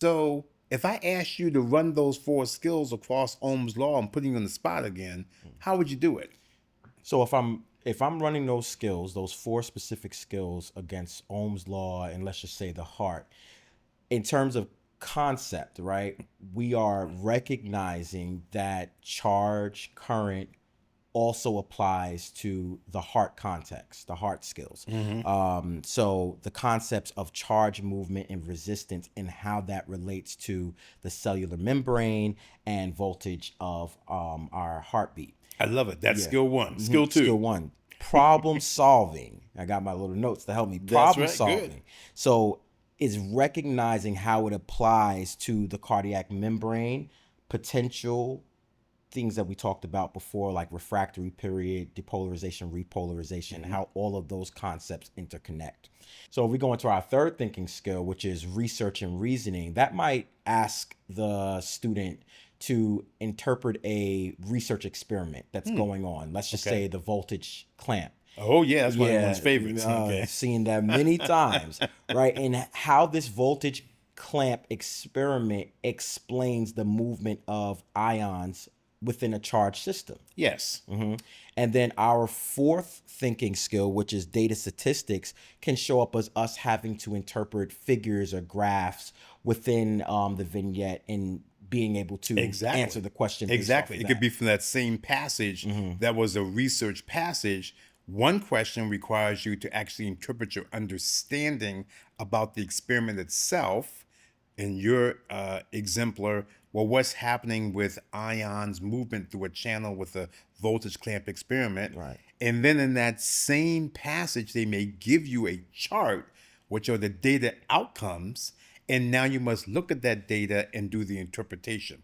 So if I asked you to run those four skills across Ohm's law and putting you on the spot again, how would you do it? So if I'm running those skills, those four specific skills against Ohm's law and let's just say the heart, in terms of concept, right? We are recognizing that charge current also applies to the heart context, the heart skills. So the concepts of charge movement and resistance and how that relates to the cellular membrane and voltage of our heartbeat. I love it. That's Yeah. skill one. Skill Skill two. one, problem solving. I got my little notes to help me. That's Problem right. Good. solving. So is recognizing how it applies to the cardiac membrane, potential things that we talked about before, like refractory period, depolarization, repolarization, how all of those concepts interconnect. So if we go into our third thinking skill, which is research and reasoning, that might ask the student to interpret a research experiment that's going on. Let's just Okay. say the voltage clamp. Oh yeah, that's one of everyone's Yeah, favorites. Okay. seen that many times, right? And how this voltage clamp experiment explains the movement of ions within a charged system. Yes. And then our fourth thinking skill, which is data statistics, can show up as us having to interpret figures or graphs within the vignette and being able to Exactly. answer the question. Exactly. It could be from that same passage that was a research passage. One question requires you to actually interpret your understanding about the experiment itself. In your exemplar, well, what's happening with ions movement through a channel with a voltage clamp experiment. Right. And then in that same passage, they may give you a chart, which are the data outcomes. And now you must look at that data and do the interpretation.